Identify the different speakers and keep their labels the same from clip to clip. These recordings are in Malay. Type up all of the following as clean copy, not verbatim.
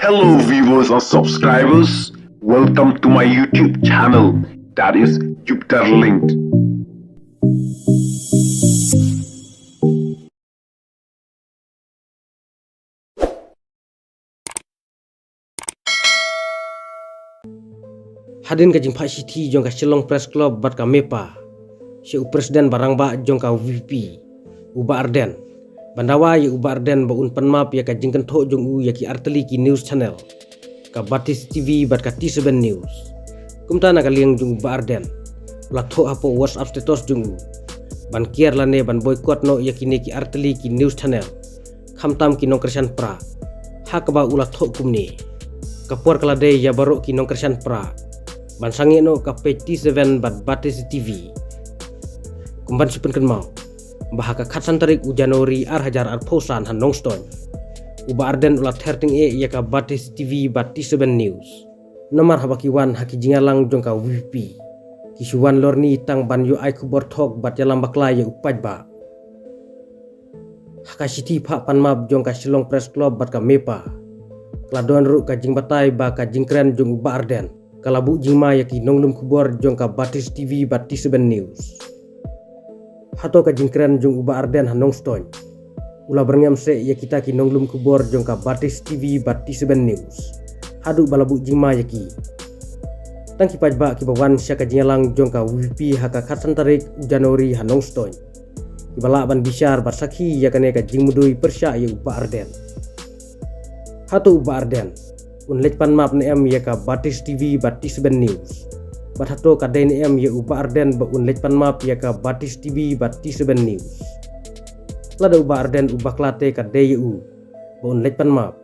Speaker 1: Hello viewers or subscribers, welcome to my YouTube channel, that is Jupiter Linked.
Speaker 2: Hadin ka jimpa City jong ka Shillong Press Club bat ka Mepa. Si Presiden barang ba jong ka VP Uba Arden. Bandawa ya Uba Arden ba un panmap ya ka jingkan tho jong u ya ki arteli ki news channel. Ka Batis TV bat ka T7 News. Kumta na ka liang jong Uba Arden. Ula tho hapo WhatsApp status jong u. Ban kier lane ban boycott no ya ki ne ki arteli ki news channel. Khamtam ki nong kersan pra. Hak ba ula tho kumni. Kapuar kalade ya baru ki nong kersan pra. Bansangi no ka page T7 bat Batis TV. Kumban sipen kan mau. Bahaka khatsan tarik u Januari hajar posan han nongston. Uba Arden ulat herting ya ka Batis TV bat T7 News. Nomor habaki wan haki jingalang jong ka VP. Kisuan lorni tang ban yu ai kubor thok bat yalam bakla ya upaj ba. Haka City pha panmap jong ka Shillong Press Club bat ka Mepa. Kladon ru ka jingbatai ba ka jingkren jong Uba Arden. Kalabu jingma ya ki nonglum kubor jong ka Batis TV bat T7 News. Hato ka jingkren jong Uba Arden hanong stoin. Ula berngam se ya kita ki nonglum kubor jong ka Batis TV bat T7 News. Hadu balabu jingma ya ki. Tangki pajba ki bawan sya ka jingalang jong ka VP haka khatsan tarik Januari hanong stoin. Ibala ban bisyar bat sakhi ya kane ka jingmudui persya ya Uba Arden. Hatu Uba Arden. Unlek pan map ne em ya ka Batis TV bat T7 News. Bat hato ka den em ya Uba Arden ba unlek pan map ya ka Batis TV bat T7 News. Lada Uba Arden ubak late ka DU ba unlek pan map.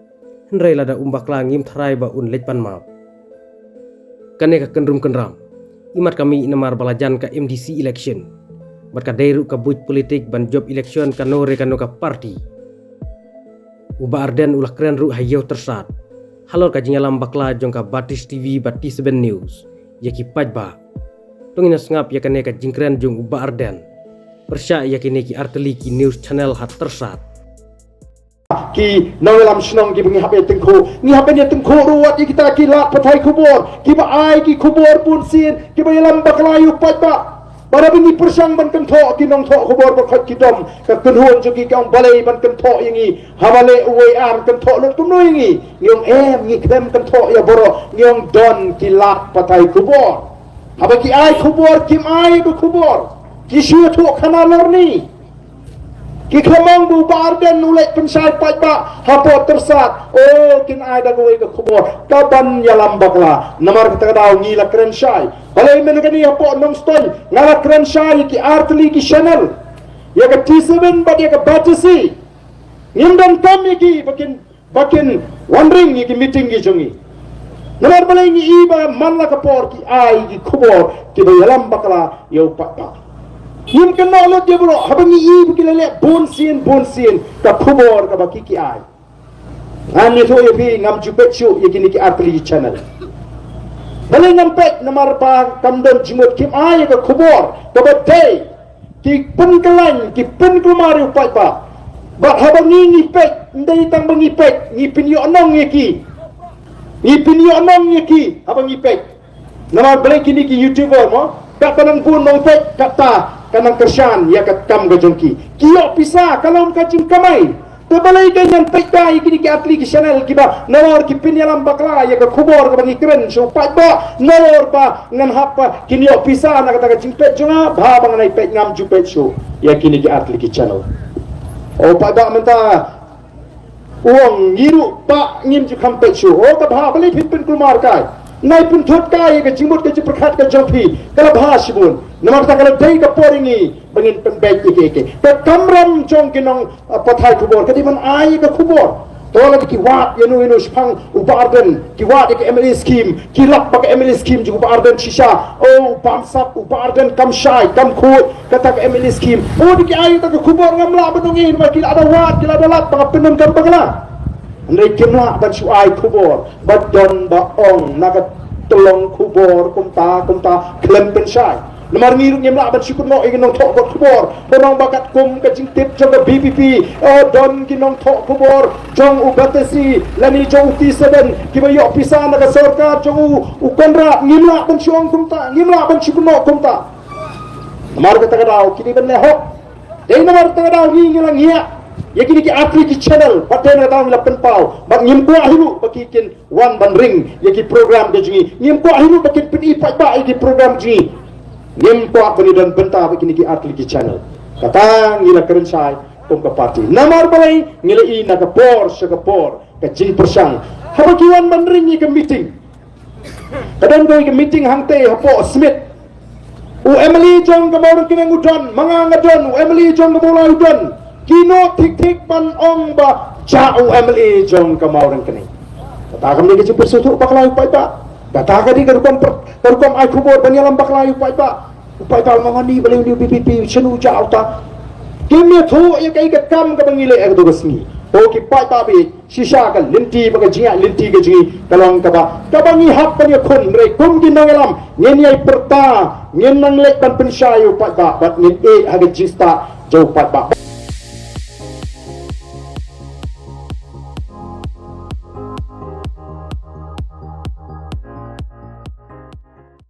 Speaker 2: Hendrai lada umbak la ngim tharai ba unlek pan map. Kane ka kendrum kenram. Imat kami namar balajan ka MDC election. Bat ka dairu ka buj politik ban job election ka no rekano ka party. Uba Arden ulah keren ru hayo tersat. Halor ka jingalam bakla jong ka Batis TV bat T7 News. Ya ki pajba. Tungina sengap ya kane ka jingkren jong Uba Arden. Persya ya kine ki arteli ki news channel hat tersat.
Speaker 3: Ki nawelam senong ki bengi hape tengko ni hape ni tengko ruat ki kita ki lat patai kubur ki ba ai ki kubur pun sin ki ba yalam baklayu pajba. Para bengi persang ban kan tho ki nong tho kubur ba khat ki dom ka kunhun jogi ka balai ban kan tho yangi habale uwe ar kan tho lo tumno yangi ngong em ngi krem kan tho ya boro ngong don ki lat patai kubur haba ki ai kubur kim ai bu kubur ki shu tho khana lorni ki khamang bu Uba Arden ulek pensai pajba hapo tersat oh kin ai da goe ka kubur kaban yalam bakla namar kita daw ngi la kren sai balai men kani hapo nong stoi ngala kren sai ki artli ki channel ya ka T7 bat ya ka Batisi ngimdan kam ki bakin wondering ki meeting ki jongi namar balai ngi iba manla ka por ki ai ki kubur ki ba yalam bakla ya upata Yun ka nalot dia bro, habang iib kilala bonsin ka kubor ka bakiki ay. Ngam nito yapi ngam jupet syu yakini ki artli channel. Balay ngam pet na marpa kamdon jimot kim ay ka kubor ka batay ki penkelan ki penkelmari upat pa. Bat habang ngipet ndai tang bangipet ngipin yo anong yaki. Ngipin yo anong yaki habang ngipet. Namar balay kini ki YouTuber mo, tak tanang pun nong pet kata kanang kersan ya kat kam gajongki kiyo pisa kalau kacing kamai tebalai ganyan pekta ikini ki atli ki channel kiba nawar ki pinyalam bakla ya ka kubor ka bangi kren so pa nawar pa ngan hapa kinyo pisa na kata kacing pet jonga ba bang nai pet ngam jupet so ya kini ki atli ki channel o pa ba menta uang ngiru pa ngim ju kam pet so o ka ba bali pin kulmar kai nai pun thot kai ka jimut ka jiprkhat ka jopi kala bhasibun namar ta kala dai ka poringi bangin pen bek ke ta kamram chong kinong pathai kubor kadi man ai ka kubor to la ki wat yenu spang Uba Arden ki wat ke MLA scheme ki lak ba MLA scheme ju Uba Arden shisha o pamsap Uba Arden kam shai kam khut kata ke MLA scheme o di ki ai ta ka kubor ngam la benungin ba ki ada wat ki ada lat ba penun kam bangla Andai kena ban suai kubor, bat don ba ong naga tolong kubor kumta klem pensai. lemar ngiruk nyem la ban syukur no ingin nong tok bot kubor nong bakat kum ka jing tip jong ka BPP don ki nong tok kubor jong u batasi lani jong T7 ki ba yo pisan na ka sarkar jong u konra ngim la ban syong kum ta ngim la ban syukur no kum ta lemar ka tagadaw kini ban lehok dei lemar tagadaw ni ngilang hiya ya kini ki atli ki channel paten na taw lapen pau bak ngim ko hiru bakikin wan ban ring ya ki program ke jingi ngim ko hiru bakin pin ipat ba ki program jingi ngim ko bani dan benta bakini ki atli ki channel kata ngila keren sai tong ka parti namar balai ngila I na ka por sa ka por ka jing persang haba ki wan ban ring ni ka meeting kadang ko ki meeting hangte hapo smith u Emily jong ka mawon kinang udon mga ngadon u Emily jong ka bola udon kino tik-tik pan ong ba jauh Emily jong kamauran kini katakan dia kecil bersutuk baklayu pak katakan dia kerukom ay kubur banyalam baklayu pak mangani baliw di BPP senu jauh ta kimnya tu ya kai kam ka bangile ek tu resmi ki pak bi sisa ka linti baga jinga linti ke jingi kalong ka bangi hap pan ya kun re kum ki nangalam nyen yai perta nyen nang lek pan pensyayu pak bat nyen haga jista jauh pak